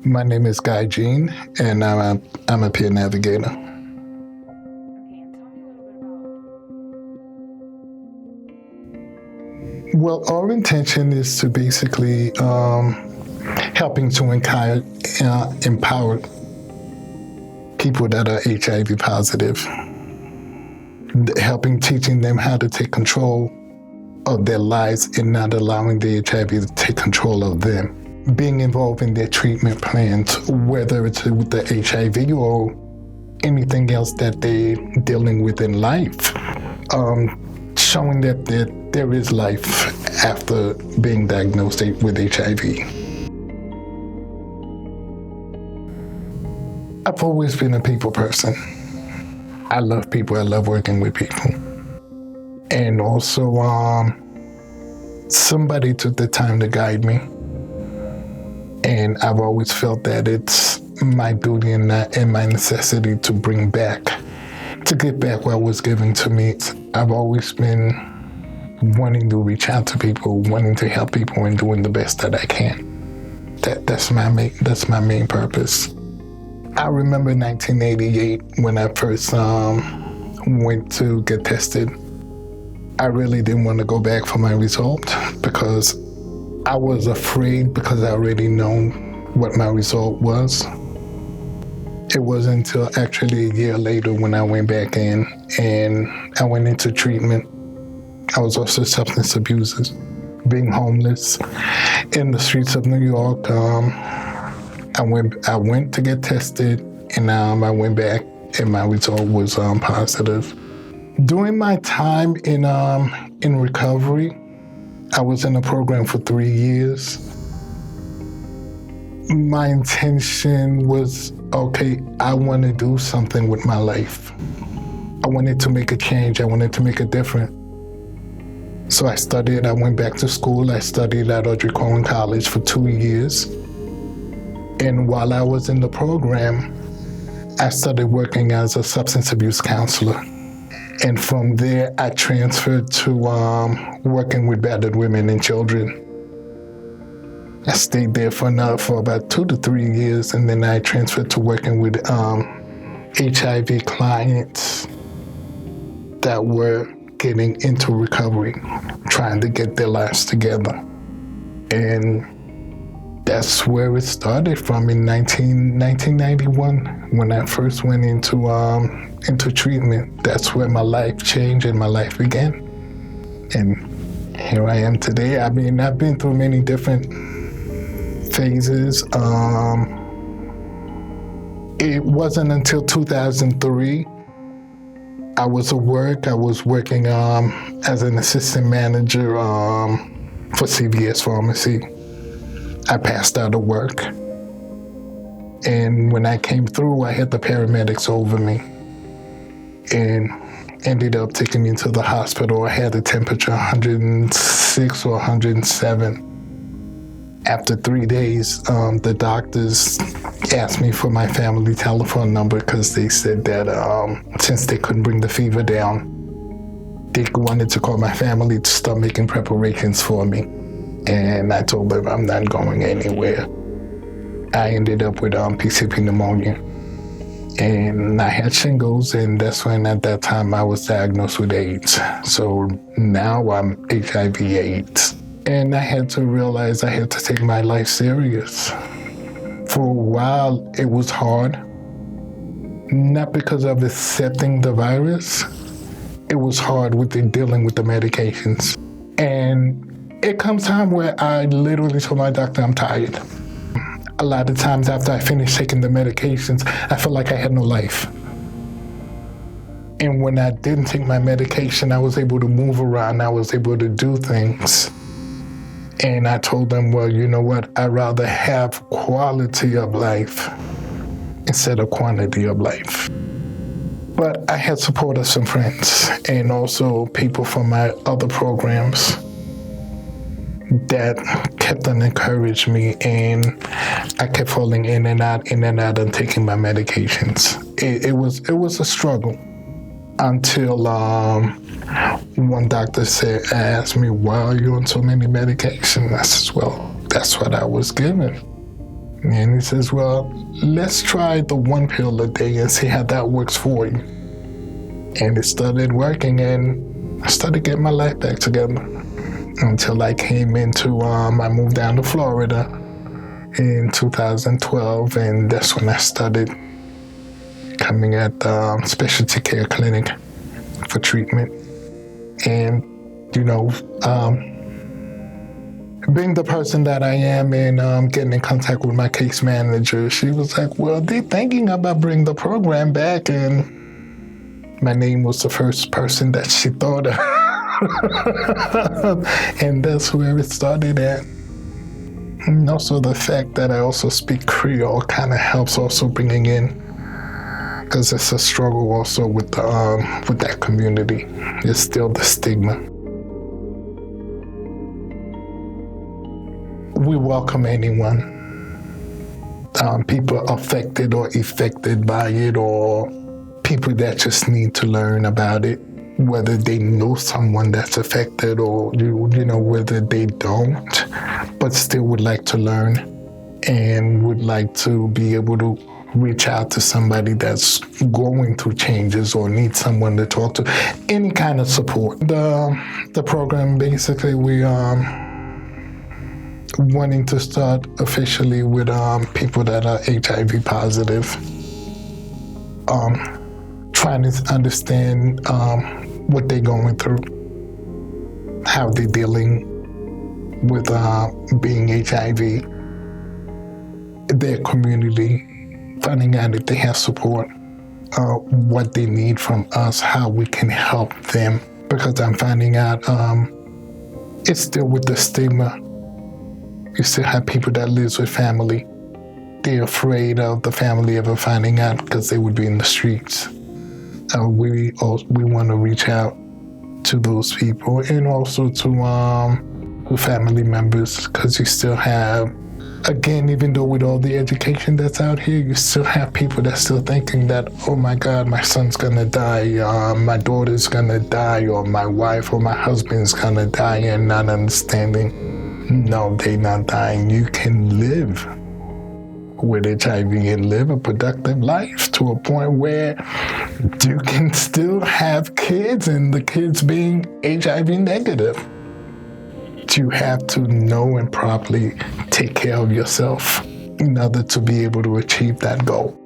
My name is Guy Jean, and I'm a peer navigator. Well, our intention is to basically helping to empower people that are HIV positive, helping teaching them how to take control of their lives and not allowing the HIV to take control of them. Being involved in their treatment plans, whether it's with the HIV or anything else that they're dealing with in life, showing that there is life after being diagnosed with HIV. I've always been a people person. I love people. I love working with people. And also, somebody took the time to guide me. And I've always felt that it's my duty and my necessity to get back what was given to me. I've always been wanting to reach out to people, wanting to help people, and doing the best that I can. That's my main purpose. I remember 1988 when I first went to get tested. I really didn't want to go back for my result because I was afraid, because I already know what my result was. It wasn't until actually a year later when I went back in and I went into treatment. I was also a substance abuser, being homeless in the streets of New York. I went to get tested, and I went back and my result was positive. During my time in recovery, I was in a program for 3 years. My intention was, okay, I want to do something with my life. I wanted to make a change. I wanted to make a difference. So I went back to school. I studied at DOH-Polk College for 2 years. And while I was in the program, I started working as a substance abuse counselor. And from there, I transferred to working with battered women and children. I stayed there for about 2 to 3 years, and then I transferred to working with HIV clients that were getting into recovery, trying to get their lives together. And that's where it started from in 1991, when I first went into treatment. That's where my life changed and my life began. And here I am today. I mean, I've been through many different phases. It wasn't until 2003 I was at work. I was working as an assistant manager for CVS Pharmacy. I passed out of work. And when I came through, I had the paramedics over me and ended up taking me to the hospital. I had a temperature 106 or 107. After 3 days, the doctors asked me for my family telephone number because they said that since they couldn't bring the fever down, they wanted to call my family to start making preparations for me. And I told them I'm not going anywhere. I ended up with PCP pneumonia. And I had shingles, and that's when at that time I was diagnosed with AIDS. So now I'm HIV/AIDS. And I had to realize I had to take my life serious. For a while, it was hard. Not because of accepting the virus. It was hard with dealing with the medications. And it comes time where I literally told my doctor I'm tired. A lot of times after I finished taking the medications, I felt like I had no life. And when I didn't take my medication, I was able to move around. I was able to do things. And I told them, well, you know what? I'd rather have quality of life instead of quantity of life. But I had support of some friends and also people from my other programs that kept on encouraging me, and I kept falling in and out and taking my medications. It was a struggle until one doctor asked me, why are you on so many medications? I said, well, that's what I was given. And he says, well, let's try the 1 pill a day and see how that works for you. And it started working, and I started getting my life back together until I came into, I moved down to Florida in 2012, and that's when I started coming at the specialty care clinic for treatment. And, being the person that I am and getting in contact with my case manager, she was like, well, they're thinking about bringing the program back. And my name was the first person that she thought of. And that's where it started at. And also the fact that I also speak Creole kind of helps also bringing in, because it's a struggle also with that community. It's still the stigma. We welcome anyone, people affected or affected by it, or people that just need to learn about it, whether they know someone that's affected or, whether they don't, but still would like to learn and would like to be able to reach out to somebody that's going through changes or needs someone to talk to, any kind of support. The program, basically, we wanting to start officially with people that are HIV positive, trying to understand what they're going through, how they're dealing with being HIV, their community, finding out if they have support, what they need from us, how we can help them, because I'm finding out it's still with the stigma. You still have people that live with family. They're afraid of the family ever finding out because they would be in the streets. We want to reach out to those people, and also to family members, because you still have, again, even though with all the education that's out here, you still have people that's still thinking that, oh my God, my son's gonna die, my daughter's gonna die, or my wife or my husband's gonna die, and not understanding, no, they're not dying. You can live with HIV and live a productive life to a point where you can still have kids, and the kids being HIV negative. You have to know and properly take care of yourself in order to be able to achieve that goal.